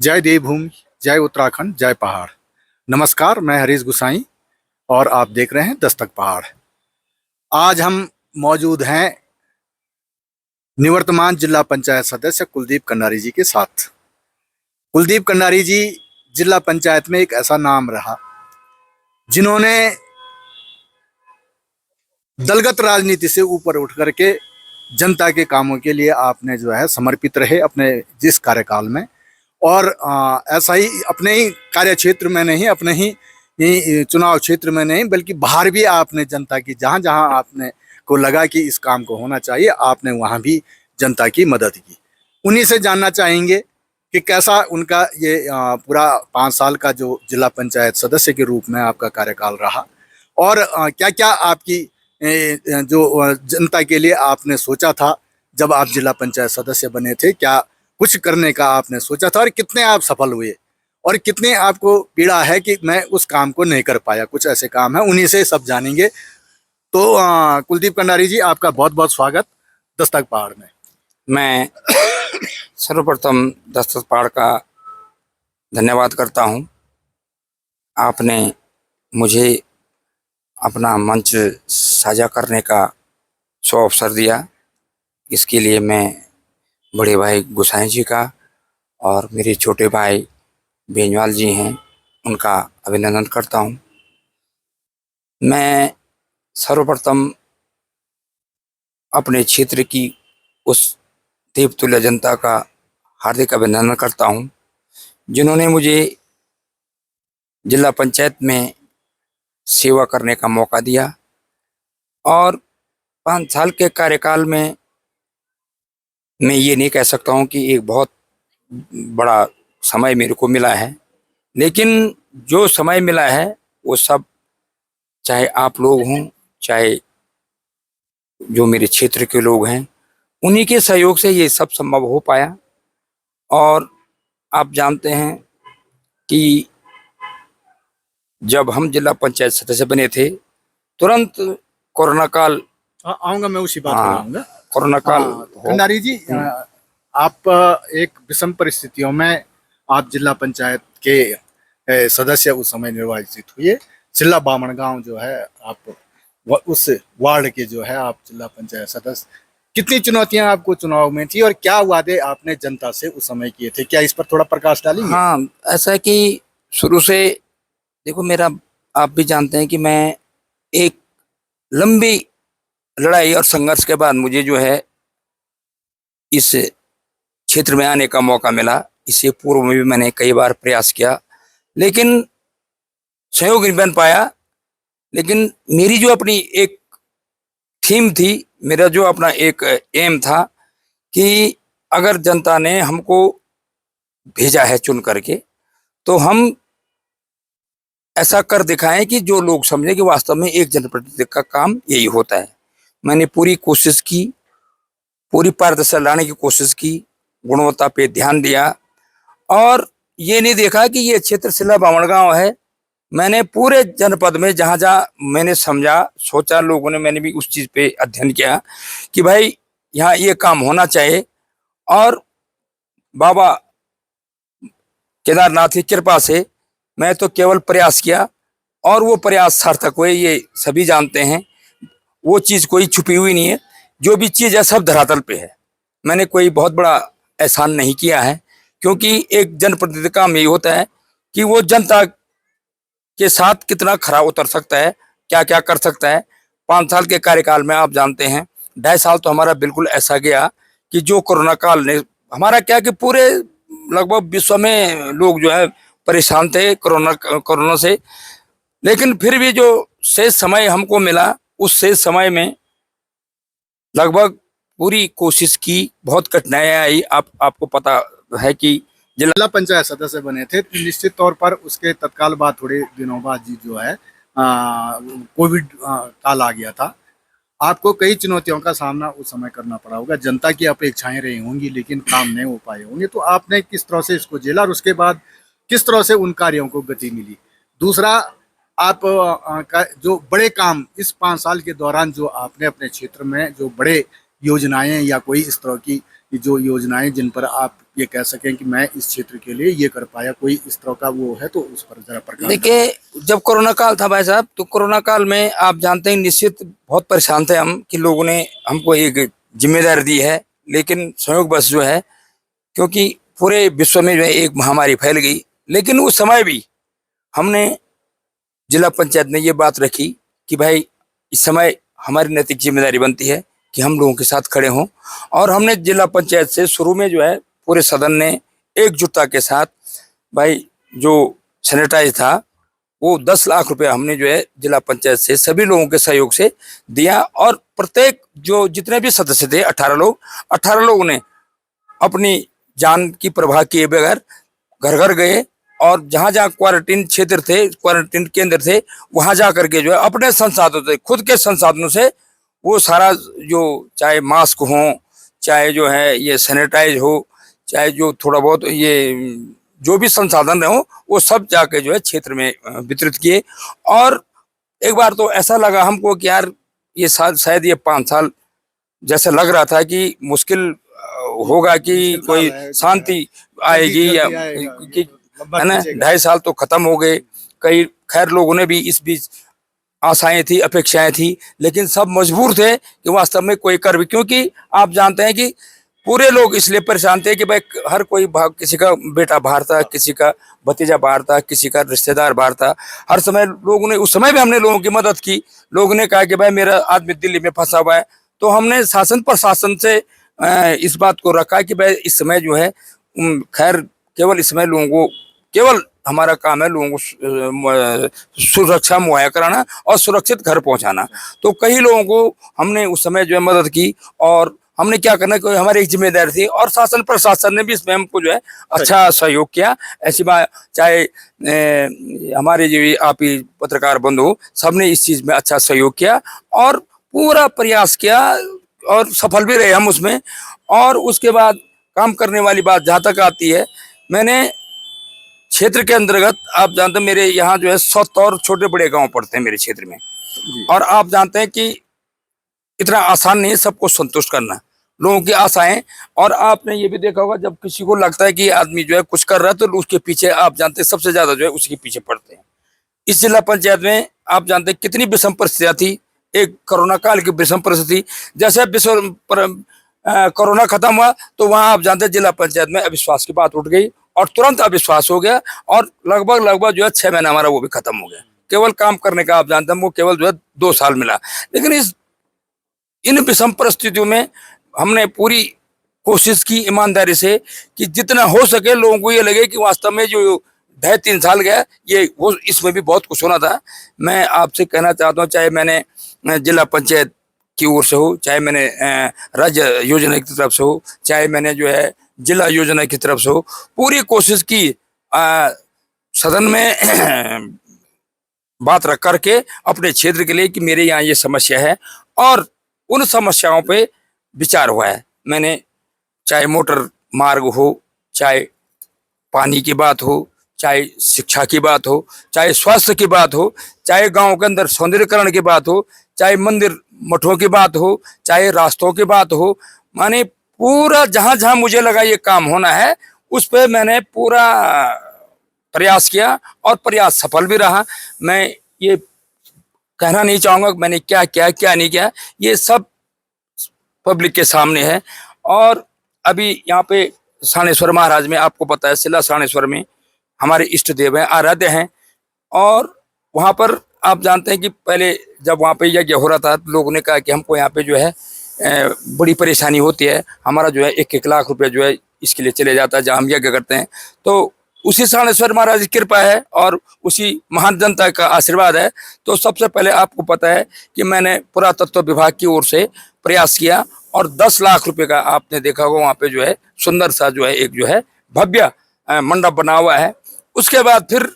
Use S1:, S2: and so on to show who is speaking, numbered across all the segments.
S1: जय देवभूमि, जय उत्तराखंड, जय पहाड़। नमस्कार, मैं हरीश गुसाई और आप देख रहे हैं दस्तक पहाड़। आज हम मौजूद हैं निवर्तमान जिला पंचायत सदस्य कुलदीप कंडारी जी के साथ। कुलदीप कंडारी जी जिला पंचायत में एक ऐसा नाम रहा जिन्होंने दलगत राजनीति से ऊपर उठ करके जनता के कामों के लिए आपने जो है समर्पित रहे अपने जिस कार्यकाल में। और ऐसा ही अपने ही कार्य क्षेत्र में नहीं, अपने ही चुनाव क्षेत्र में नहीं, बल्कि बाहर भी आपने जनता की जहां जहां आपने को लगा कि इस काम को होना चाहिए, आपने वहां भी जनता की मदद की। उन्हीं से जानना चाहेंगे कि कैसा उनका ये पूरा 5 साल का जो जिला पंचायत सदस्य के रूप में आपका कार्यकाल रहा, और क्या क्या आपकी जो जनता के लिए आपने सोचा था जब आप जिला पंचायत सदस्य बने थे। क्या कुछ करने का आपने सोचा था और कितने आप सफल हुए, और कितने आपको पीड़ा है कि मैं उस काम को नहीं कर पाया। कुछ ऐसे काम है, उन्हीं से सब जानेंगे। तो कुलदीप कंडारी जी, आपका बहुत बहुत स्वागत दस्तक पहाड़ में।
S2: मैं सर्वप्रथम दस्तक पहाड़ का धन्यवाद करता हूं। आपने मुझे अपना मंच साझा करने का अवसर दिया, इसके लिए मैं बड़े भाई गुसाई जी का और मेरे छोटे भाई बेंजवाल जी हैं, उनका अभिनंदन करता हूं। मैं सर्वप्रथम अपने क्षेत्र की उस देवतुल्य जनता का हार्दिक अभिनंदन करता हूं जिन्होंने मुझे जिला पंचायत में सेवा करने का मौका दिया। और 5 साल के कार्यकाल में मैं ये नहीं कह सकता हूं कि एक बहुत बड़ा समय मेरे को मिला है, लेकिन जो समय मिला है वो सब, चाहे आप लोग हों, चाहे जो मेरे क्षेत्र के लोग हैं, उन्हीं के सहयोग से ये सब संभव हो पाया। और आप जानते हैं कि जब हम जिला पंचायत सदस्य बने थे, तुरंत कोरोना काल
S1: आऊंगा, मैं उसी बात पर आऊंगा।
S2: कोरोना काल
S1: कंडारी जी, आप एक विषम परिस्थितियों में आप जिला पंचायत के सदस्य उस समय निर्वाचित हुए। चिल्ला बामण गांव जो है, आप उस वार्ड के जो है आप जिला पंचायत सदस्य। कितनी चुनौतियां आपको चुनाव में थी और क्या वादे आपने जनता से उस समय किए थे, क्या इस पर थोड़ा प्रकाश डालेंगे?
S2: हाँ, ऐसा है कि शुरू से देखो, मेरा, आप भी जानते हैं कि मैं एक लंबी लड़ाई और संघर्ष के बाद मुझे जो है इस क्षेत्र में आने का मौका मिला। इससे पूर्व में भी मैंने कई बार प्रयास किया, लेकिन सहयोग नहीं बन पाया। लेकिन मेरी जो अपनी एक थीम थी, मेरा जो अपना एक एम था कि अगर जनता ने हमको भेजा है चुन करके, तो हम ऐसा कर दिखाएं कि जो लोग समझे कि वास्तव में एक जनप्रतिनिधि का काम यही होता है। मैंने पूरी कोशिश की, पूरी पारदर्शिता लाने की कोशिश की, गुणवत्ता पे ध्यान दिया, और ये नहीं देखा कि ये क्षेत्र सिल्ला बामण गांव है। मैंने पूरे जनपद में जहां जहां मैंने समझा, सोचा, लोगों ने, मैंने भी उस चीज पे अध्ययन किया कि भाई यहाँ ये काम होना चाहिए। और बाबा केदारनाथ की कृपा से मैं तो केवल प्रयास किया, और वो प्रयास सार्थक हुए, ये सभी जानते हैं। वो चीज कोई छुपी हुई नहीं है, जो भी चीज है सब धरातल पे है। मैंने कोई बहुत बड़ा एहसान नहीं किया है, क्योंकि एक जनप्रतिनिधि का काम यही होता है कि वो जनता के साथ कितना खरा उतर सकता है, क्या क्या कर सकता है। 5 साल के कार्यकाल में आप जानते हैं 2.5 साल तो हमारा बिल्कुल ऐसा गया कि जो कोरोना काल ने हमारा, क्या कि पूरे लगभग विश्व में लोग जो है परेशान थे कोरोना से। लेकिन फिर भी जो शेष समय हमको मिला, उस शेष समय में लगभग पूरी कोशिश की, बहुत कठिनाइयां आई। आपको पता है कि
S1: जिला पंचायत सदस्य बने थे, तो निश्चित तौर पर उसके तत्काल बाद, थोड़े दिनों बाद जी जो है कोविड काल आ गया था। आपको कई चुनौतियों का सामना उस समय करना पड़ा होगा, जनता की अपेक्षाएं रही होंगी, लेकिन काम नहीं हो पाए होंगे। तो आपने किस तरह से इसको झेला और उसके बाद किस तरह से उन कार्यों को गति मिली? दूसरा, आप का जो बड़े काम इस 5 साल के दौरान जो आपने अपने क्षेत्र में जो बड़े योजनाएं या कोई इस तरह की कि जो योजनाएं जिन पर आप ये कह सकें कि मैं इस क्षेत्र के लिए ये कर पाया, कोई इस तरह का वो है तो उस पर जरा प्रकाश
S2: देखिए, जब कोरोना काल था भाई साहब, तो कोरोना काल में आप जानते हैं निश्चित बहुत परेशान थे हम कि लोगों ने हमको एक जिम्मेदारी दी है, लेकिन संयोग बस जो है, क्योंकि पूरे विश्व में जो है एक महामारी फैल गई, लेकिन उस समय भी हमने जिला पंचायत में ये बात रखी कि भाई इस समय हमारी नैतिक जिम्मेदारी बनती है कि हम लोगों के साथ खड़े हों। और हमने जिला पंचायत से शुरू में जो है पूरे सदन ने एकजुटता के साथ भाई जो सैनिटाइज था वो 10 लाख रुपए हमने जो है जिला पंचायत से सभी लोगों के सहयोग से दिया। और प्रत्येक जो जितने भी सदस्य थे 18 लोगों ने अपनी जान की परवाह किए बगैर घर घर गए और जहां जहां क्वारंटीन क्षेत्र थे, क्वारंटीन केंद्र थे, वहां जा करके जो है अपने संसाधनों से, खुद के संसाधनों से वो सारा जो चाहे मास्क हो, चाहे जो है ये सैनिटाइज हो, चाहे जो थोड़ा बहुत ये जो भी संसाधन हो, वो सब जाके जो है क्षेत्र में वितरित किए। और एक बार तो ऐसा लगा हमको कि यार ये साल शायद ये 5 साल जैसे लग रहा था कि मुश्किल होगा कि कोई शांति आएगी या कि है ना। 2.5 साल तो खत्म हो गए। कई खैर लोगों ने भी इस बीच आशाएं थी, अपेक्षाएं थी, लेकिन सब मजबूर थे कि वास्तव में कोई कर भी, क्योंकि आप जानते हैं कि पूरे लोग इसलिए परेशान थे कि भाई हर कोई किसी का बेटा बाहर था, किसी का भतीजा बाहर था, किसी का रिश्तेदार बाहर था। हर समय लोगों ने, उस समय भी हमने लोगों की मदद की। लोगों ने कहा कि भाई मेरा आदमी दिल्ली में फंसा हुआ है, तो हमने शासन प्रशासन से इस बात को रखा कि भाई इस समय जो है खैर केवल इस समय लोगों को, केवल हमारा काम है लोगों को सुरक्षा मुहैया कराना और सुरक्षित घर पहुंचाना। तो कई लोगों को हमने उस समय जो है मदद की और हमने क्या करना कि हमारी एक जिम्मेदारी थी और शासन प्रशासन ने भी इसमें हमको जो है अच्छा सहयोग किया। ऐसी बात चाहे हमारे जो आप ही पत्रकार बंधु सबने इस चीज में अच्छा सहयोग किया और पूरा प्रयास किया और सफल भी रहे हम उसमें। और उसके बाद काम करने वाली बात जहाँ तक आती है, मैंने क्षेत्र के अंतर्गत आप जानते हैं मेरे यहाँ जो है 100 और छोटे बड़े गांव पड़ते हैं मेरे क्षेत्र में। और आप जानते हैं कि इतना आसान नहीं है सबको संतुष्ट करना, लोगों की आशाएं। और आपने ये भी देखा होगा जब किसी को लगता है कि आदमी जो है कुछ कर रहा है तो उसके पीछे आप जानते हैं सबसे ज्यादा जो है उसके पीछे पड़ते हैं। इस जिला पंचायत में आप जानते हैं कितनी विषम परिस्थितियां थी, एक कोरोना काल की विषम परिस्थिति। जैसे कोरोना खत्म हुआ तो वहां आप जानते हैं जिला पंचायत में अविश्वास की बात उठ गई और तुरंत अविश्वास हो गया और लगभग जो है 6 महीना हमारा वो भी खत्म हो गया। केवल काम करने का आप जानते हैं वो केवल जो है 2 साल मिला। लेकिन इन विषम परिस्थितियों में हमने पूरी कोशिश की ईमानदारी से कि जितना हो सके लोगों को ये लगे कि वास्तव में जो 2.5-3 साल गया ये वो इसमें भी बहुत कुछ होना था। मैं आपसे कहना चाहता हूँ, चाहे मैंने जिला पंचायत की ओर से हो, चाहे मैंने राज्य योजना की तरफ से हो, चाहे मैंने जो है जिला योजना की तरफ से हो, पूरी कोशिश की सदन में बात रख करके अपने क्षेत्र के लिए कि मेरे यहाँ ये समस्या है और उन समस्याओं पे विचार हुआ है। मैंने चाहे मोटर मार्ग हो, चाहे पानी की बात हो, चाहे शिक्षा की बात हो, चाहे स्वास्थ्य की बात हो, चाहे गांव के अंदर सौंदर्यीकरण की बात हो, चाहे मंदिर मठों की बात हो, चाहे रास्तों की बात हो, माने पूरा जहां जहां मुझे लगा ये काम होना है उस पर मैंने पूरा प्रयास किया और प्रयास सफल भी रहा। मैं ये कहना नहीं चाहूंगा कि मैंने क्या किया क्या नहीं किया, ये सब पब्लिक के सामने है। और अभी यहाँ पे साणेश्वर महाराज में आपको पता है शिला साणेश्वर में हमारे इष्ट देव हैं, आराध्य हैं। और वहाँ पर आप जानते हैं कि पहले जब वहाँ पे यज्ञ हो रहा था लोगों ने कहा कि हमको यहाँ पे जो है बड़ी परेशानी होती है, हमारा जो है 1-1 लाख रुपया जो है इसके लिए चले जाता है जहाँ हम यज्ञ करते हैं। तो उसी साणेश्वर महाराज की कृपा है और उसी महान जनता का आशीर्वाद है। तो सबसे पहले आपको पता है कि मैंने पुरातत्व विभाग की ओर से प्रयास किया और 10 लाख रुपए का आपने देखा होगा वहाँ पे जो है सुंदर सा जो है एक जो है भव्य मंडप बना हुआ है। उसके बाद फिर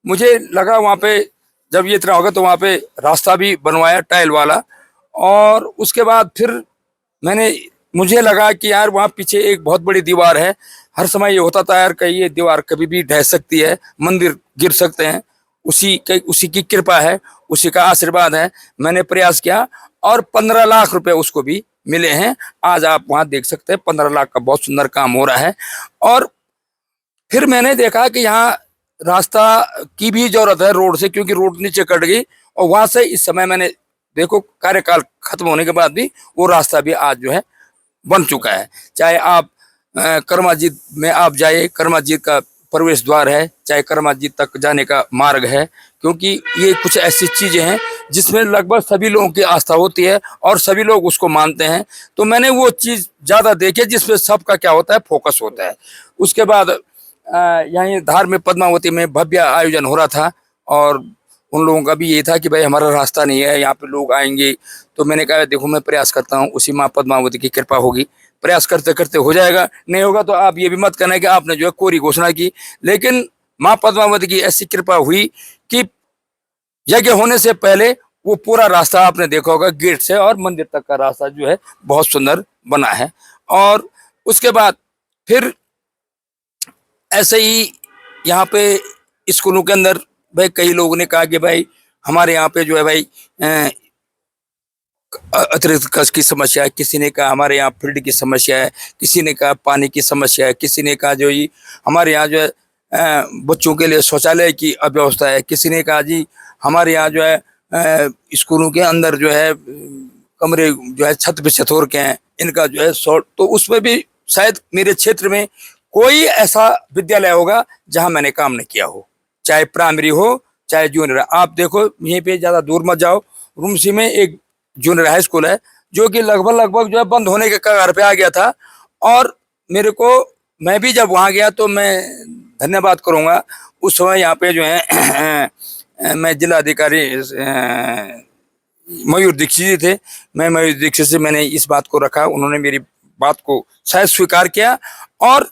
S2: मुझे लगा वहाँ पे जब ये इतना होगा तो वहाँ पे रास्ता भी बनवाया टाइल वाला। और उसके बाद फिर मुझे लगा कि यार वहाँ पीछे एक बहुत बड़ी दीवार है, हर समय ये होता था यार कहीं ये दीवार कभी भी ढह सकती है, मंदिर गिर सकते हैं। उसी की कृपा है, उसी का आशीर्वाद है। मैंने प्रयास किया और 15 लाख रुपए उसको भी मिले हैं। आज आप वहां देख सकते हैं 15 लाख का बहुत सुंदर काम हो रहा है। और फिर मैंने देखा कि यहाँ रास्ता की भी जरूरत है रोड से, क्योंकि रोड नीचे कट गई। और वहां से इस समय मैंने देखो कार्यकाल खत्म होने के बाद भी वो रास्ता भी आज जो है बन चुका है। चाहे आप कर्माजीत में आप जाइए, कर्माजीत का प्रवेश द्वार है, चाहे कर्माजीत तक जाने का मार्ग है, क्योंकि ये कुछ ऐसी चीजें हैं जिसमें लगभग सभी लोगों की आस्था होती है और सभी लोग उसको मानते हैं। तो मैंने वो चीज ज्यादा देखी जिसमें सबका क्या होता है, फोकस होता है। उसके बाद यहीं धार में पद्मावती में भव्य आयोजन हो रहा था और उन लोगों का भी ये था कि भाई हमारा रास्ता नहीं है, यहाँ पे लोग आएंगे। तो मैंने कहा देखो मैं प्रयास करता हूँ, उसी माँ पद्मावती की कृपा होगी, प्रयास करते करते हो जाएगा। नहीं होगा तो आप ये भी मत करना कि आपने जो है कोरी घोषणा की। लेकिन माँ पद्मावती की ऐसी कृपा हुई कि यज्ञ होने से पहले वो पूरा रास्ता आपने देखा होगा, गेट से और मंदिर तक का रास्ता जो है बहुत सुंदर बना है। और उसके बाद फिर ऐसे ही यहाँ पे स्कूलों के अंदर भाई कई लोगों ने कहा कि भाई हमारे यहाँ पे जो है भाई अतिरिक्त खर्च की समस्या है, किसी ने कहा हमारे यहाँ फील्ड की समस्या है, किसी ने कहा पानी की समस्या है, किसी ने कहा जो ये हमारे यहाँ जो है बच्चों के लिए शौचालय की अव्यवस्था है, किसी ने कहा जी हमारे यहाँ जो है स्कूलों के अंदर जो है कमरे जो है छत पे छतोर के हैं, इनका जो है शॉर्ट। तो उसमें भी शायद मेरे क्षेत्र में कोई ऐसा विद्यालय होगा जहां मैंने काम नहीं किया हो, चाहे प्राइमरी हो चाहे जूनियर। आप देखो यहीं पे ज्यादा दूर मत जाओ, रुमसी में एक जूनियर हाई स्कूल है जो कि लगभग जो है बंद होने के कगार पे आ गया था। और मेरे को, मैं भी जब वहां गया तो मैं धन्यवाद करूंगा उस समय यहाँ पे जो है मैं जिलाधिकारी मयूर दीक्षित जी थे, मैं मयूर दीक्षित से मैंने इस बात को रखा, उन्होंने मेरी बात को शायद स्वीकार किया। और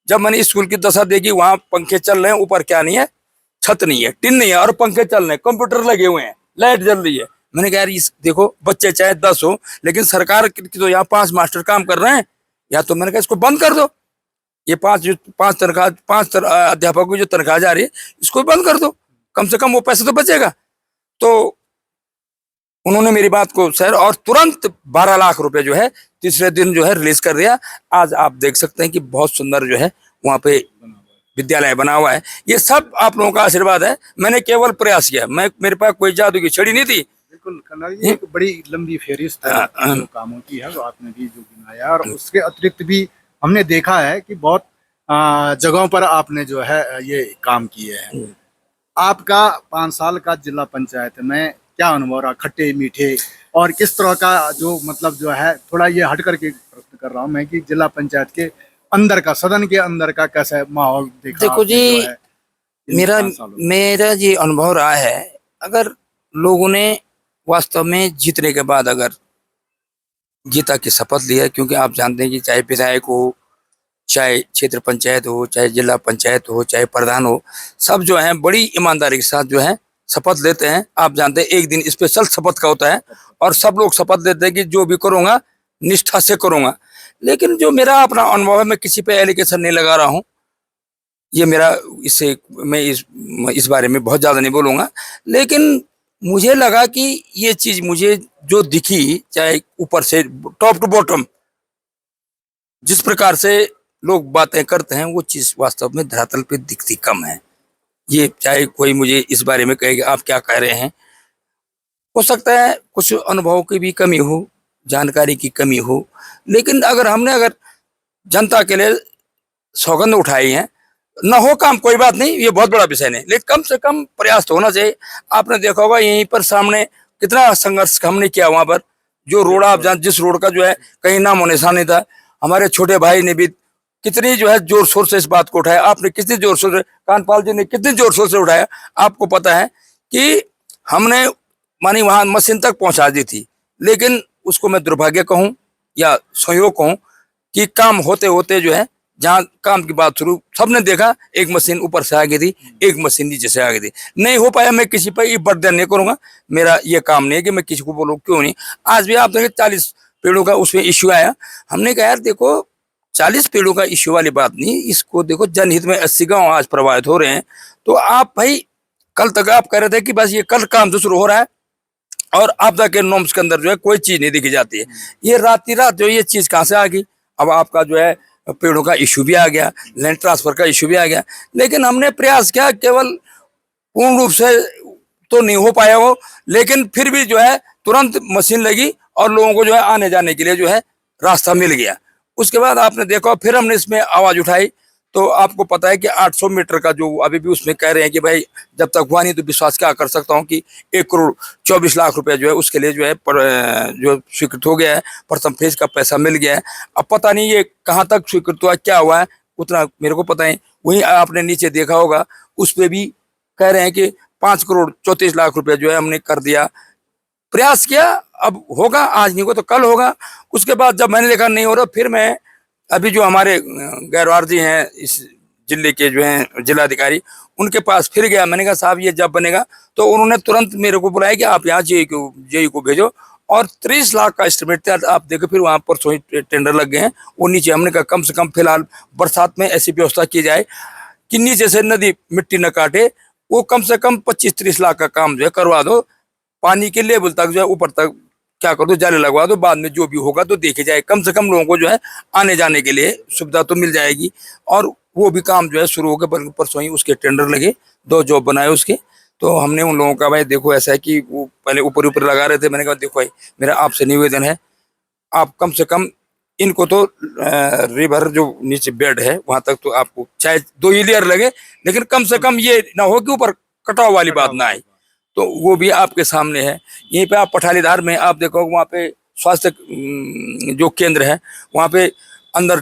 S2: जब मैंने स्कूल की दशा देखी, वहां पंखे चल रहे हैं, ऊपर क्या नहीं है, छत नहीं है, टिन नहीं है, और पंखे चल रहे हैं, कंप्यूटर लगे हुए हैं, लाइट जल रही है। मैंने कहा यार इस देखो बच्चे चाहे 10 हो, लेकिन सरकार की तो यहाँ 5 मास्टर काम कर रहे हैं, या तो मैंने कहा इसको बंद कर दो। ये 5 अध्यापकों की जो तनख्वाह जा रही है इसको बंद कर दो, कम से कम वो पैसे तो बचेगा। तो उन्होंने मेरी बात को सर, और तुरंत 12 लाख रुपए जो है तीसरे दिन जो है रिलीज कर दिया। आज आप देख सकते हैं कि बहुत सुंदर जो है वहाँ पे विद्यालय बना हुआ है। ये सब आप लोगों का आशीर्वाद है, मैंने केवल प्रयास किया, मैं मेरे पास कोई जादू की छड़ी नहीं थी।
S1: बिल्कुल कन्नड़ जी, एक बड़ी लंबी फेहरिस्त है जो कामों की है, वो आपने भी जो गिनाया। और उसके अतिरिक्त भी हमने देखा है कि बहुत जगहों पर आपने जो है ये काम किए हैं। आपका 5 साल का जिला पंचायत में क्या अनुभव रहा, खट्टे मीठे, और किस तरह का जो मतलब जो है, थोड़ा ये हट करके प्रश्न कर रहा हूँ मैं कि जिला पंचायत के अंदर का, सदन के अंदर का कैसा माहौल देखा?
S2: देखो जी, मेरा ये अनुभव रहा है, अगर लोगों ने वास्तव में जीतने के बाद अगर जीता की शपथ ली है, क्योंकि आप जानते हैं कि चाहे विधायक हो, चाहे क्षेत्र पंचायत हो, चाहे जिला पंचायत हो, चाहे प्रधान हो, सब जो है बड़ी ईमानदारी के साथ जो है शपथ लेते हैं। आप जानते हैं एक दिन स्पेशल शपथ का होता है और सब लोग शपथ लेते हैं कि जो भी करूंगा निष्ठा से करूंगा। लेकिन जो मेरा अपना अनुभव है, मैं किसी पे एलिगेशन नहीं लगा रहा हूँ, ये मेरा, इससे मैं इस बारे में बहुत ज्यादा नहीं बोलूंगा। लेकिन मुझे लगा कि ये चीज मुझे जो दिखी, चाहे ऊपर से टॉप टू बॉटम जिस प्रकार से लोग बातें करते हैं, वो चीज वास्तव में धरातल पे दिखती कम है। ये चाहे कोई मुझे इस बारे में कहे कि आप क्या कह रहे हैं, हो सकता है कुछ अनुभव की भी कमी हो, जानकारी की कमी हो, लेकिन अगर जनता के लिए सौगंध उठाई है, न हो काम कोई बात नहीं, ये बहुत बड़ा विषय नहीं, लेकिन कम से कम प्रयास तो होना चाहिए। आपने देखा होगा यहीं पर सामने कितना संघर्ष हमने किया, वहां पर जो रोड आप जान, जिस रोड का जो है कहीं नाम होने निशान नहीं था, हमारे छोटे भाई ने भी कितनी जो है जोर शोर से इस बात को उठाया, आपने कितनी जोर शोर से, कानपाल जी ने कितनी जोर शोर से उठाया। आपको पता है कि हमने मानी वहां मशीन तक पहुंचा दी थी, लेकिन उसको मैं दुर्भाग्य कहूं या संयोग कहूं कि काम होते होते जो है, जहां काम की बात शुरू, सबने देखा एक मशीन ऊपर से आ गई थी, एक मशीन नीचे से आ गई थी, नहीं हो पाया। मैं किसी पर ये बर्डन नहीं करूंगा, मेरा ये काम नहीं है कि मैं किसी को बोलूं, क्यों नहीं। आज भी आप देखें 40 पेड़ों का उसमें इश्यू आया, हमने कहा यार देखो 40 पेड़ों का इश्यू वाली बात नहीं, इसको देखो जनहित में 80 गांव आज प्रभावित हो रहे हैं। तो आप भाई कल तक आप कह रहे थे कि बस ये कल काम तो शुरू हो रहा है, और आपदा के नॉर्म्स के अंदर जो है कोई चीज नहीं देखी जाती है। ये रात रात जो ये चीज कहाँ से आ गई? अब आपका जो है पेड़ों का इशू भी आ गया, लैंड ट्रांसफर का इशू भी आ गया, लेकिन हमने प्रयास किया, केवल पूर्ण रूप से तो नहीं हो पाया वो, लेकिन फिर भी जो है तुरंत मशीन लगी और लोगों को जो है आने जाने के लिए जो है रास्ता मिल गया। उसके बाद आपने देखा, फिर हमने इसमें आवाज उठाई, तो आपको पता है कि 800 मीटर का जो अभी भी उसमें कह रहे हैं कि भाई जब तक हुआ नहीं तो विश्वास क्या कर सकता हूँ कि 1 करोड़ 24 लाख रुपए जो है उसके लिए जो है जो स्वीकृत हो गया है, प्रथम फेज का पैसा मिल गया है। अब पता नहीं ये कहाँ तक स्वीकृत हुआ, क्या हुआ है, उतना मेरे को पता है। वहीं आपने नीचे देखा होगा, उस पर भी कह रहे हैं कि 5 करोड़ 34 लाख रुपए जो है हमने कर दिया। प्रयास किया, अब होगा, आज नहीं होगा तो कल होगा। उसके बाद जब मैंने देखा नहीं हो रहा, फिर मैं अभी जो हमारे गैरवार जी हैं इस जिले के जो हैं जिलाधिकारी, उनके पास फिर गया। मैंने कहा साहब ये जब बनेगा, तो उन्होंने तुरंत मेरे को बुलाया कि आप यहाँ जेई को भेजो, और 30 लाख का एस्टिमेट था। आप देखो फिर वहाँ पर टेंडर लग गए हैं वो नीचे। हमने कहा कम से कम फिलहाल बरसात में ऐसी व्यवस्था की जाए कि नीचे से नदी मिट्टी न काटे, वो कम से कम 25-30 लाख का काम जो है करवा दो, पानी के लेवल तक जो है ऊपर तक क्या कर दो, जाले लगवा दो, बाद में जो भी होगा तो देखे जाए। कम से कम लोगों को जो है आने जाने के लिए सुविधा तो मिल जाएगी। और वो भी काम जो है शुरू हो गया, परसों ही उसके टेंडर लगे, 2 जॉब बनाए उसके। तो हमने उन लोगों का भाई देखो ऐसा है कि वो पहले ऊपर ऊपर लगा रहे थे, मैंने कहा देखो भाई मेरा आपसे निवेदन है, आप कम से कम इनको तो रिवर जो नीचे बेड है वहां तक तो आपको चाहे 2 ही लेयर लगे, लेकिन कम से कम ये ना हो कि ऊपर कटाव वाली बात ना आए। तो वो भी आपके सामने है। यहीं पे आप पठालीधार में आप देखो, वहाँ पे स्वास्थ्य जो केंद्र है, वहाँ पे अंदर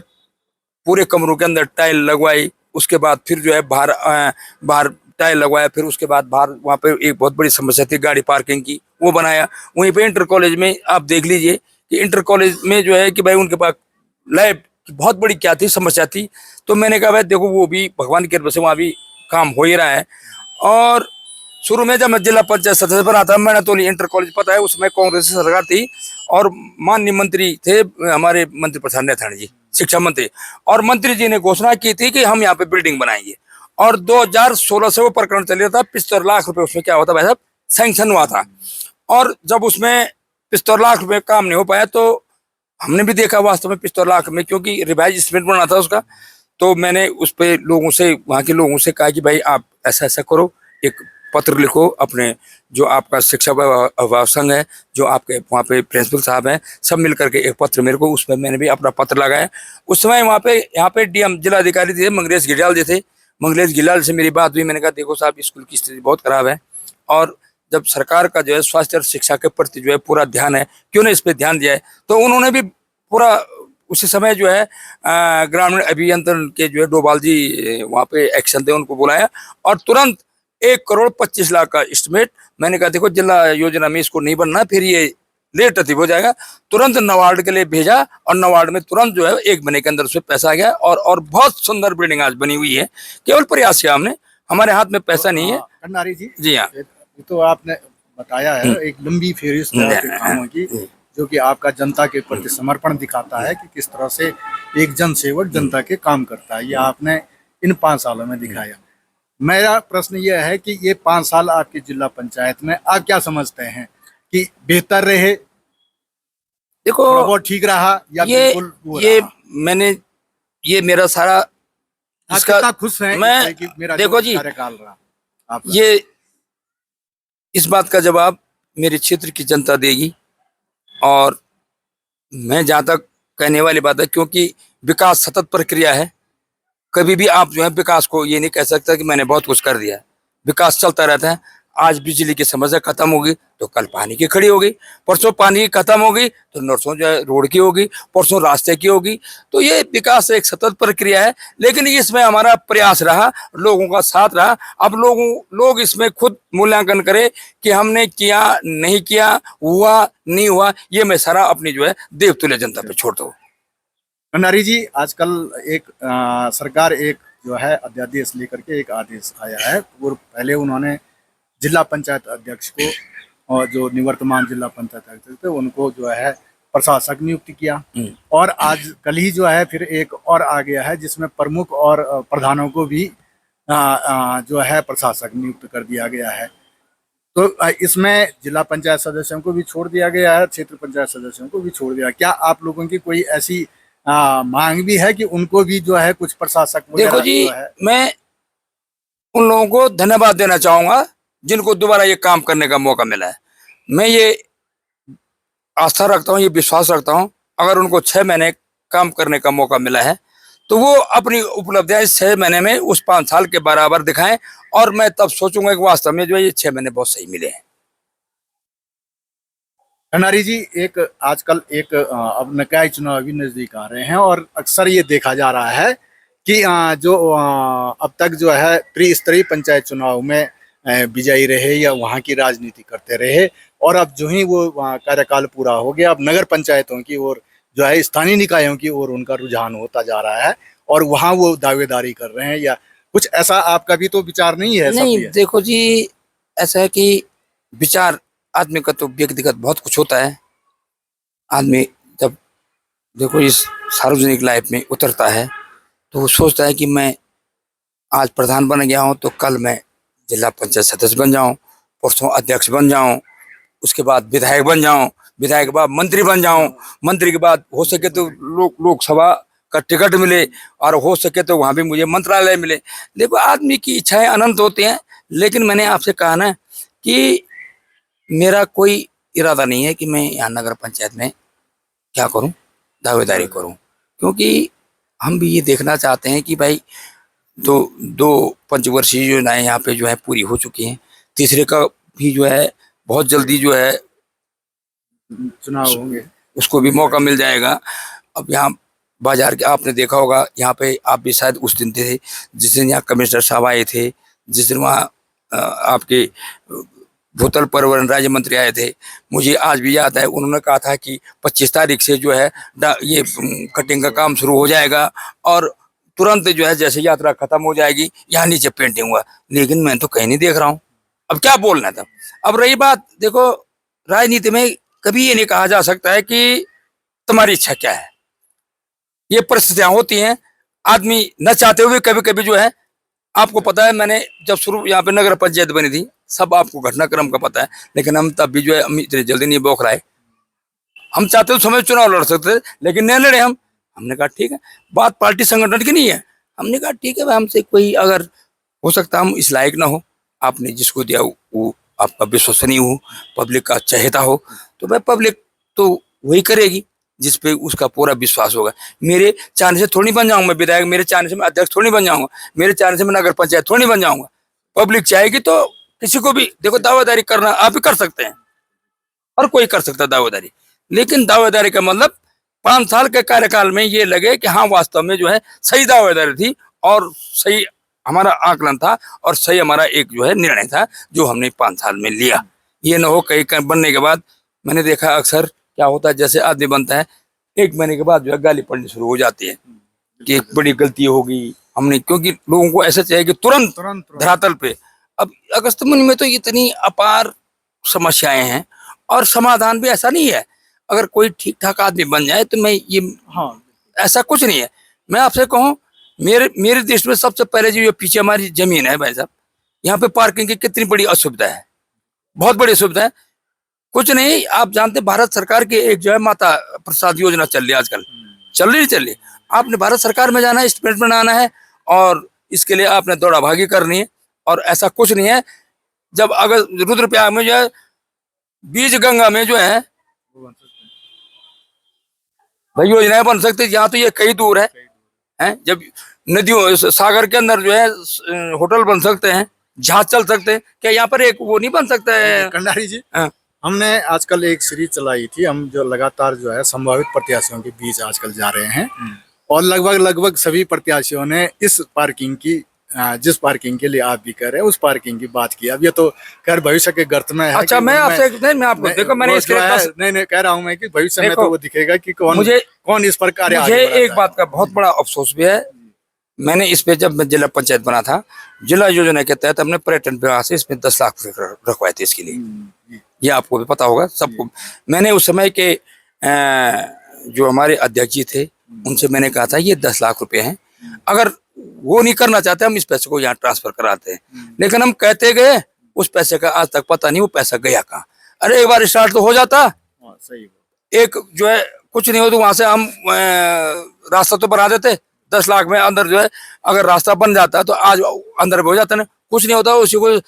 S2: पूरे कमरों के अंदर टाइल लगवाई। उसके बाद फिर जो है बाहर टाइल लगवाया। फिर उसके बाद बाहर वहाँ पे एक बहुत बड़ी समस्या थी गाड़ी पार्किंग की, वो बनाया। वहीं पे इंटर कॉलेज में आप देख लीजिए कि इंटर कॉलेज में जो है कि भाई उनके पास लैब की बहुत बड़ी क्या थी, समस्या थी। तो मैंने कहा भाई देखो वो भी भगवान की कृपा से वहाँ भी काम हो ही रहा है। और शुरू में जब मैं जिला पंचायत सदस्य बना था, मैंने तो इंटर कॉलेज पता है, उसमें कांग्रेस की सरकार थी और माननीय मंत्री थे हमारे मंत्री प्रसाद नैथानी जी, शिक्षा मंत्री। और मंत्री जी ने घोषणा की थी कि हम यहाँ पे बिल्डिंग बनाएंगे, और 2016 से वो प्रकरण चल रहा था। 75 लाख रुपए उसमें क्या होता भाई साहब सैंक्शन हुआ था, और जब उसमें 75 लाख रुपए काम नहीं हो पाया, तो हमने भी देखा वास्तव में 75 लाख में, क्योंकि रिवाइज एस्टिमेट बना था उसका। तो मैंने उस पे लोगों से, वहाँ के लोगों से कहा कि भाई आप ऐसा ऐसा करो, एक पत्र लिखो अपने जो आपका शिक्षा अभिभावक संघ है, जो आपके वहाँ पे प्रिंसिपल साहब हैं, सब मिल करके एक पत्र मेरे को, उसमें मैंने भी अपना पत्र लगाया। उस समय वहाँ पे यहाँ पे डीएम जिलाधिकारी थे मंगलेश घिल्डियाल जी थे। मंगलेश घिल्डियाल से मेरी बात हुई, मैंने कहा देखो साहब स्कूल की स्थिति बहुत खराब है, और जब सरकार का जो है स्वास्थ्य और शिक्षा के प्रति जो है पूरा ध्यान है, क्यों ना इस पर ध्यान दिया है। तो उन्होंने भी पूरा उसी समय जो है ग्रामीण अभियंत्रण के जो है डोभाल जी वहाँ पे एक्शन थे, उनको बुलाया और तुरंत 1 करोड़ 25 लाख का एस्टिमेट। मैंने कहा देखो जिला योजना में इसको नहीं बनना, फिर ये लेट अतीब हो जाएगा। तुरंत नवार्ड के लिए भेजा, और नवार्ड में तुरंत जो है 1 महीने के अंदर उसमें पैसा आ गया, और बहुत सुंदर बिल्डिंग आज बनी हुई है। केवल प्रयास किया हमने, हमारे हाथ में पैसा नहीं है।
S1: कन्नारी जी,
S2: जी हाँ,
S1: ये तो आपने बताया है एक लंबी फेहरिस्त के कामों की, जो कि आपका जनता के प्रति समर्पण दिखाता है कि किस तरह से एक जन सेवक जनता के काम करता है। ये आपने इन 5 सालों में दिखाया। मेरा प्रश्न यह है कि ये 5 साल आपकी जिला पंचायत में आप क्या समझते हैं कि बेहतर रहे,
S2: देखो
S1: थोड़ा बहुत ठीक रहा, या बिल्कुल वो
S2: ये
S1: रहा?
S2: मैंने ये मेरा सारा
S1: आप
S2: इसका
S1: कितना खुश हैं
S2: मैं
S1: इससे कि मेरा
S2: देखो
S1: जो
S2: जी,
S1: कार्यकाल रहा आपका?
S2: ये इस बात का जवाब मेरे क्षेत्र की जनता देगी। और मैं जहाँ तक कहने वाली बात है, क्योंकि विकास सतत प्रक्रिया है, कभी भी आप जो है विकास को ये नहीं कह सकता कि मैंने बहुत कुछ कर दिया है। विकास चलता रहता है। आज बिजली की समस्या खत्म होगी तो कल पानी की खड़ी होगी, परसों पानी की खत्म होगी तो नरसों जो है रोड की होगी, परसों रास्ते की होगी। तो ये विकास एक सतत प्रक्रिया है, लेकिन इसमें हमारा प्रयास रहा, लोगों का साथ रहा। अब लोग इसमें खुद मूल्यांकन करें कि हमने किया नहीं किया, हुआ नहीं हुआ, ये मैं सारा अपनी जो है देवतुल्य जनता पे छोड़ दूँ।
S1: भंडारी जी, आजकल एक सरकार एक जो है अध्यादेश लेकर के एक आदेश आया है। और पहले उन्होंने जिला पंचायत अध्यक्ष को, और जो निवर्तमान जिला पंचायत अध्यक्ष थे उनको जो है प्रशासक नियुक्त किया, और आज कल ही जो है फिर एक और आ गया है जिसमें प्रमुख और प्रधानों को भी जो है प्रशासक नियुक्त कर दिया गया है। तो इसमें जिला पंचायत सदस्यों को भी छोड़ दिया गया है, क्षेत्र पंचायत सदस्यों को भी छोड़ दिया। क्या आप लोगों की कोई ऐसी मांग भी है कि उनको भी जो है कुछ प्रशासक
S2: देखो
S1: वगैरह
S2: जी,
S1: जो है?
S2: मैं उन लोगों को धन्यवाद देना चाहूंगा जिनको दोबारा ये काम करने का मौका मिला है। मैं ये आस्था रखता हूँ, ये विश्वास रखता हूँ, अगर उनको 6 महीने काम करने का मौका मिला है तो वो अपनी उपलब्धियां इस 6 महीने में उस 5 साल के बराबर दिखाएं, और मैं तब सोचूंगा कि वास्तव में जो है ये 6 महीने बहुत सही मिले हैं।
S1: खंडारी जी, एक आजकल एक अब निकाय चुनाव भी नजदीक आ रहे हैं और अक्सर ये देखा जा रहा है कि जो अब तक जो है त्रिस्तरीय पंचायत चुनाव में विजयी रहे या वहाँ की राजनीति करते रहे, और अब जो ही वो कार्यकाल पूरा हो गया, अब नगर पंचायतों की ओर जो है स्थानीय निकायों की ओर उनका रुझान होता जा रहा है और वहाँ वो दावेदारी कर रहे हैं। या कुछ ऐसा आपका भी तो विचार नहीं है?
S2: नहीं,
S1: सब
S2: देखो जी, ऐसा है कि विचार आदमी का तो व्यक्तिगत बहुत कुछ होता है। आदमी जब देखो इस सार्वजनिक लाइफ में उतरता है तो वो सोचता है कि मैं आज प्रधान बन गया हूँ तो कल मैं जिला पंचायत सदस्य बन जाऊं, परसों अध्यक्ष बन जाऊं, उसके बाद विधायक बन जाऊं, विधायक के बाद मंत्री बन जाऊं, मंत्री के बाद हो सके तो लोकसभा का टिकट मिले, और हो सके तो वहां भी मुझे मंत्रालय मिले। देखो आदमी की इच्छाएं अनंत होती हैं, लेकिन मैंने आपसे कहा ना कि मेरा कोई इरादा नहीं है कि मैं यहाँ नगर पंचायत में क्या करूं, दावेदारी करूं, क्योंकि हम भी ये देखना चाहते हैं कि भाई दो पंचवर्षीय योजनाएं यहाँ पे जो है पूरी हो चुकी हैं, तीसरे का भी जो है बहुत जल्दी जो है
S1: चुनाव होंगे,
S2: उसको भी मौका मिल जाएगा। अब यहाँ बाजार के आपने देखा होगा, यहाँ पे आप भी शायद उस दिन थे जिस दिन यहाँ कमिश्नर साहब आए थे, जिस दिन वहाँ आपके भूतल पर्यावरण राज्य मंत्री आए थे। मुझे आज भी याद है, उन्होंने कहा था कि 25 तारीख से जो है ये कटिंग का काम शुरू हो जाएगा और तुरंत जो है जैसे यात्रा खत्म हो जाएगी यहाँ नीचे पेंटिंग हुआ। लेकिन मैं तो कहीं नहीं देख रहा हूँ। अब क्या बोलना था। अब रही बात, देखो राजनीति में कभी ये नहीं कहा जा सकता है कि तुम्हारी इच्छा क्या है, ये परिस्थितियां होती हैं। आदमी न चाहते हुए कभी कभी जो है, आपको पता है मैंने जब शुरू यहाँ पे नगर पंचायत बनी थी, सब आपको घटनाक्रम का पता है, लेकिन हम तब भी जो है हम इतनी जल्दी नहीं बौखलाए। हम चाहते तो समय चुनाव लड़ सकते थे, लेकिन नहीं लड़े हम। हमने कहा ठीक है, बात पार्टी संगठन की नहीं है। हमने कहा ठीक है, हमसे कोई अगर हो सकता हम इस लायक ना हो, आपने जिसको दिया वो आपका विश्वसनीय हो, पब्लिक का चहेता हो, तो भाई पब्लिक तो वही करेगी जिस पे उसका पूरा विश्वास होगा। मेरे चाहने से थोड़ी बन जाऊंगा विधायक, मेरे चाहने से मैं अध्यक्ष थोड़ी बन जाऊंगा, मेरे चाहने से मैं नगर पंचायत थोड़ी बन जाऊंगा। पब्लिक चाहेगी तो किसी को भी देखो दावेदारी करना आप भी कर सकते हैं, हर कोई कर सकता है दावेदारी, लेकिन दावेदारी का मतलब 5 साल के कार्यकाल में ये लगे कि हाँ वास्तव में जो है सही दावेदारी थी और सही हमारा आकलन था और सही हमारा एक जो है निर्णय था जो हमने 5 साल में लिया। ये ना हो कहीं बनने के बाद, मैंने देखा अक्सर क्या होता है, जैसे आदमी बनता है 1 महीने के बाद जो है गाली पड़नी शुरू हो जाती है कि एक बड़ी गलती होगी हमने, क्योंकि लोगों को ऐसा चाहिए कि तुरंत धरातल पे। अब अगस्त महीने में तो इतनी अपार समस्याएं हैं और समाधान भी ऐसा नहीं है। अगर कोई ठीक ठाक आदमी बन जाए तो मैं ये ऐसा कुछ नहीं है। मैं आपसे कहूँ, मेरे देश में सबसे पहले जो ये पीछे हमारी जमीन है भाई साहब, यहाँ पे पार्किंग की कितनी बड़ी असुविधा है, बहुत बड़ी असुविधा है। कुछ नहीं, आप जानते भारत सरकार की एक जो है माता प्रसाद योजना चल रही है आजकल, चल रही। आपने भारत सरकार में जाना है, स्टेटमेंट बनाना है और इसके लिए आपने दौड़ा भागी करनी है, और ऐसा कुछ नहीं है। जब अगर रुद्रप्रयाग में जो है बीज गंगा में जो है भाई योजनाएं बन सकती है, यहाँ तो ये कई दूर है, जब नदियों सागर के अंदर जो है होटल बन सकते हैं, जहाज चल सकते हैं, क्या यहाँ पर एक वो नहीं बन सकता है?
S1: कंडारी जी, हमने आजकल एक सीरीज चलाई थी, हम जो लगातार जो है संभावित प्रत्याशियों के बीच आजकल जा रहे हैं और लगभग सभी प्रत्याशियों ने इस पार्किंग की, जिस पार्किंग के लिए आप भी कह रहे हैं उस पार्किंग की बात की। अब ये तो खैर भविष्य के गर्त में है।
S2: अच्छा, मैं आपसे मैं आपको देखो मैंने इसके
S1: नहीं कह रहा हूँ मैं कि भविष्य में तो वो दिखेगा कि कौन इस पर कार्य
S2: मुझे एक बात का बहुत बड़ा अफसोस भी है। मैंने इस पे जब मैं जिला पंचायत बना था, जिला योजना के तहत हमने पर्यटन विभाग से इसमें 10 लाख रखवाए थे इसके लिए, ये आपको भी पता होगा सबको। मैंने उस समय के जो हमारे अध्यक्ष जी थे उनसे मैंने कहा था ये 10 लाख रुपए हैं, अगर वो नहीं करना चाहते हम इस पैसे को यहाँ ट्रांसफर कराते हैं। लेकिन हम कहते गए उस पैसे का आज तक पता नहीं वो पैसा गया कहाँ। अरे एक बार स्टार्ट तो हो जाता,
S1: हाँ, सही बात।
S2: एक जो है कुछ नहीं हो तो वहां से हम रास्ता तो बना देते, 10 लाख में अंदर जो है अगर रास्ता बन जाता तो आज अंदर भी हो जाता ना, कुछ नहीं होता। उसी को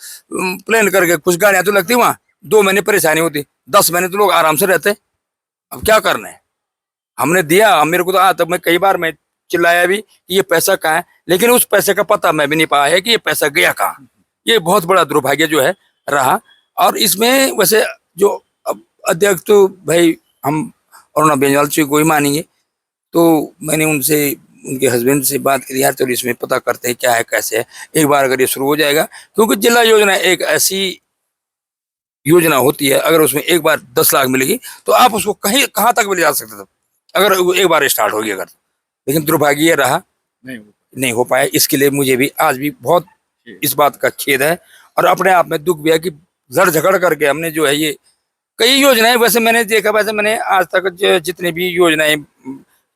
S2: प्लान करके कुछ गाड़ियां तो लगती वहां, 2 महीने परेशानी होती, 10 महीने तो लोग आराम से रहते। अब क्या करना है, हमने दिया, मेरे को तो आज तक मैं कई बार मैं चिल्लाया भी कि ये पैसा कहाँ है, लेकिन उस पैसे का पता मैं भी नहीं पाया है कि ये पैसा गया कहाँ। ये बहुत बड़ा दुर्भाग्य जो है रहा। और इसमें वैसे जो अब अध्यक्ष तो भाई हम अरुणा बेनीवाल जी को ही मानेंगे, तो मैंने उनसे उनके हस्बैंड से बात करी, यार चलो इसमें पता करते हैं क्या है कैसे है, एक बार अगर ये शुरू हो जाएगा, क्योंकि जिला योजना एक ऐसी योजना होती है, अगर उसमें एक बार 10 लाख मिलेगी तो आप उसको कहीं कहाँ तक भी ले जा सकते थे अगर वो एक बार स्टार्ट होगी अगर। लेकिन दुर्भाग्य ये रहा, नहीं हो पाया। इसके लिए मुझे भी आज भी बहुत इस बात का खेद है और अपने आप में दुख भी है कि लड़ झगड़ करके हमने जो है ये कई योजनाएं, वैसे मैंने देखा, वैसे मैंने आज तक जितनी भी योजनाएं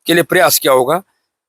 S2: के लिए प्रयास किया होगा,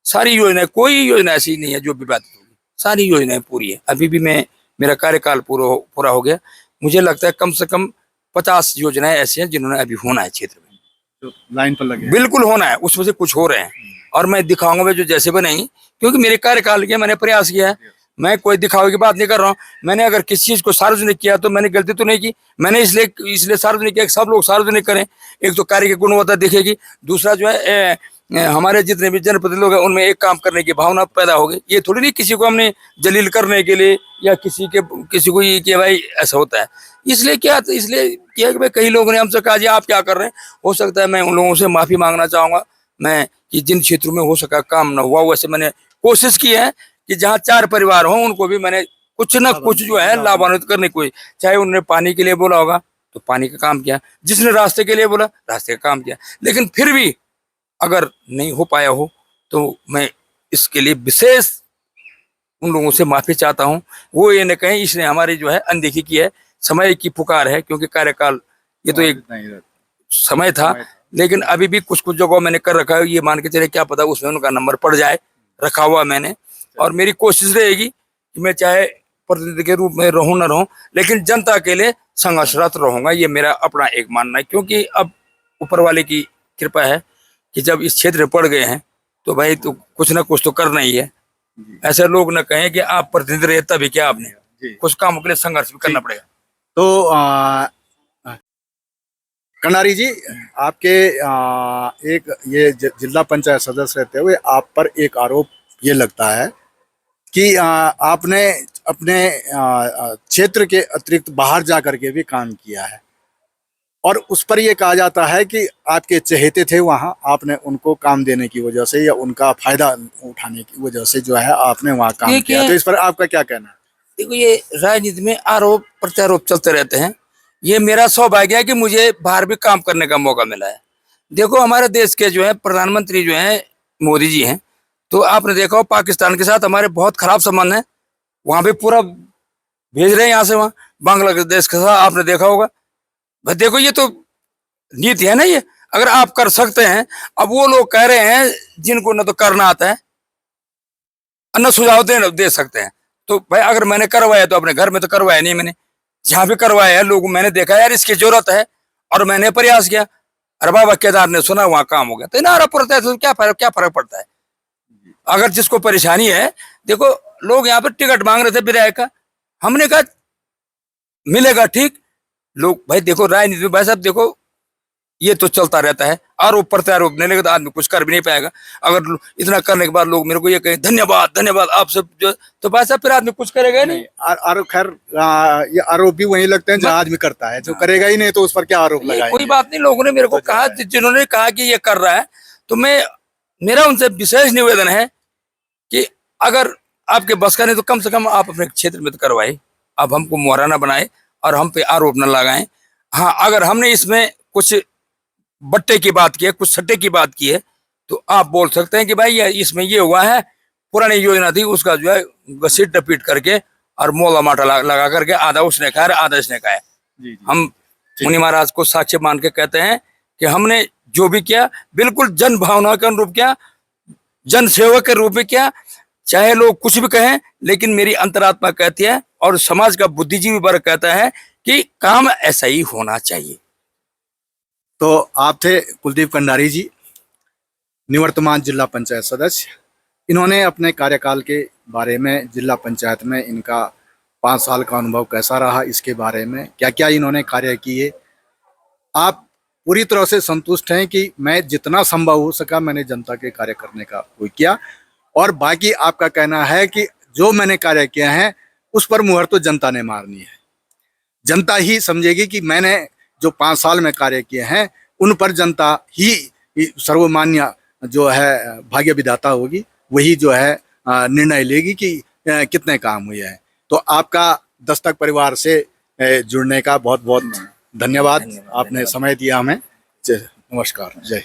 S2: सारी योजनाएं, कोई योजना ऐसी नहीं है जो विवादित होगी, सारी योजनाएं पूरी है। अभी भी मैं मेरा कार्यकाल पूरा हो गया, मुझे लगता है कम से कम 50 योजनाएं ऐसी हैं जिन्होंने अभी होना है क्षेत्र में,
S1: तो लाइन पर लगे,
S2: बिल्कुल होना है, उसमें से कुछ हो रहे हैं और मैं दिखाऊंगा वे जो जैसे बनेंगी, क्योंकि मेरे कार्यकाल के मैंने प्रयास किया है। मैं कोई दिखावे की बात नहीं कर रहा हूँ। मैंने अगर किसी चीज को सार्वजनिक किया तो मैंने गलती तो नहीं की, मैंने इसलिए सार्वजनिक किया कि सब लोग सार्वजनिक करें, एक तो कार्य की गुणवत्ता दिखेगी, दूसरा जो है हमारे जितने भी जनप्रतिनिधि लोग हैं उनमें एक काम करने की भावना पैदा होगी। ये थोड़ी नहीं किसी को हमने जलील करने के लिए या किसी को ये कि भाई ऐसा होता है, इसलिए किया कि भाई कई लोगों ने हमसे कहा जी आप क्या कर रहे हैं। हो सकता है मैं उन लोगों से माफी मांगना चाहूंगा मैं कि जिन क्षेत्रों में हो सका काम न हुआ, वैसे मैंने कोशिश की है कि जहाँ 4 परिवार हों उनको भी मैंने कुछ ना कुछ जो है लाभान्वित करने को, चाहे उन्होंने पानी के लिए बोला होगा तो पानी का काम किया, जिसने रास्ते के लिए बोला रास्ते का काम किया, लेकिन फिर भी अगर नहीं हो पाया हो तो मैं इसके लिए विशेष उन लोगों से माफी चाहता हूं। वो ये न कहें इसने हमारी जो है अनदेखी की है, समय की पुकार है, क्योंकि कार्यकाल ये तो एक समय था, लेकिन अभी भी कुछ कुछ जगहों मैंने कर रखा है, ये मान के चले क्या पता उसमें उनका नंबर पड़ जाए, रखा हुआ मैंने। और मेरी कोशिश रहेगी कि मैं चाहे प्रतिनिधि के रूप में रहूं ना रहूं, लेकिन जनता के लिए संघर्षरत रहूंगा, ये मेरा अपना एक मानना है। क्योंकि अब ऊपर वाले की कृपा है कि जब इस क्षेत्र में पड़ गए हैं तो भाई तो कुछ ना कुछ तो करना ही है। ऐसे लोग न कहें कि आप प्रतिनिधि रहे तभी क्या, आपने कुछ कामों के लिए संघर्ष भी करना पड़ेगा।
S1: तो कनारी जी, आपके एक ये जिला पंचायत सदस्य रहते हुए आप पर एक आरोप ये लगता है कि आपने अपने क्षेत्र के अतिरिक्त बाहर जा करके भी काम किया है, और उस पर ये कहा जाता है कि आपके चहेते थे वहाँ, आपने उनको काम देने की वजह से या उनका फायदा उठाने की वजह से जो है आपने वहाँ काम किया, तो इस पर आपका क्या कहना है?
S2: देखो ये राजनीति में आरोप प्रत्यारोप चलते रहते हैं, ये मेरा सौभाग्य है कि मुझे बाहर भी काम करने का मौका मिला है। देखो हमारे देश के जो है प्रधानमंत्री जो है मोदी जी हैं, तो आपने देखा हो पाकिस्तान के साथ हमारे बहुत खराब संबंध है, वहां पे पूरा भेज रहे हैं यहाँ से वहां, बांग्लादेश के साथ आपने देखा होगा। भाई देखो ये तो नीति है ना, ये अगर आप कर सकते हैं, अब वो लोग कह रहे हैं जिनको न तो करना आता है न सुझाव दे सकते हैं, तो भाई अगर मैंने करवाया तो अपने घर में तो करवाया नहीं, मैंने जहां भी करवाया है लोग मैंने देखा यार इसकी जरूरत है और मैंने प्रयास किया, अरे बाबा केदार ने सुना वहां काम हो गया, तो ना आरोप पड़ता है तो क्या फर्क पड़ता है। अगर जिसको परेशानी है, देखो लोग यहाँ पर टिकट मांग रहे थे विधायक का, हमने कहा मिलेगा ठीक, लोग भाई देखो राजनीति में भाई साहब देखो ये तो चलता रहता है, आरोप प्रत्यारोप नहीं लगे तो आदमी कुछ कर भी नहीं पाएगा। अगर इतना करने के बाद लोग मेरे को ये कहें धन्यवाद आप सब जो, तो भाई साहब फिर आदमी कुछ करेगा नहीं।
S1: आरोप खैर ये आरोप भी वही लगते हैं जहाँ आदमी करता है, जो करेगा ही नहीं तो उस पर क्या आरोप लगाएंगे?
S2: कोई बात नहीं, लोगों ने मेरे को कहा, जिन्होंने कहा कि ये कर रहा है, तो मेरा उनसे विशेष निवेदन है कि अगर आपके बस का नहीं तो कम से कम आप अपने क्षेत्र में तो करवाए, आप हमको मुहरा ना बनाए और हम पे आरोप न लगाएं। हाँ अगर हमने इसमें कुछ बट्टे की बात की है, कुछ सट्टे की बात की है, तो आप बोल सकते हैं कि भाई इसमें ये हुआ है, पुरानी योजना थी उसका जो है घसीट टपीट करके और मोला माटा लगा करके आधा उसने खाया आधा इसने खाया। हम मुनि महाराज को साक्ष्य मान के कहते हैं कि हमने जो भी किया बिल्कुल जन भावना के अनुरूप किया, जन सेवक के रूप में किया, चाहे लोग कुछ भी कहें, लेकिन मेरी अंतरात्मा कहती है और समाज का बुद्धिजीवी वर्ग कहता है कि काम ऐसा ही होना चाहिए।
S1: तो आप थे कुलदीप कंडारी जी, निवर्तमान जिला पंचायत सदस्य। इन्होंने अपने कार्यकाल के बारे में, जिला पंचायत में इनका 5 साल का अनुभव कैसा रहा, इसके बारे में क्या क्या इन्होंने कार्य किए, आप पूरी तरह से संतुष्ट हैं कि मैं जितना संभव हो सका मैंने जनता के कार्य करने का वो किया, और बाकी आपका कहना है कि जो मैंने कार्य किया है उस पर मुहर तो जनता ने मारनी है। जनता ही समझेगी कि मैंने जो 5 साल में कार्य किए हैं उन पर जनता ही सर्वमान्य जो है भाग्य विधाता होगी, वही जो है निर्णय लेगी कि कितने काम हुए हैं। तो आपका दस्तक परिवार से जुड़ने का बहुत बहुत धन्यवाद। आपने समय दिया हमें। नमस्कार, जय।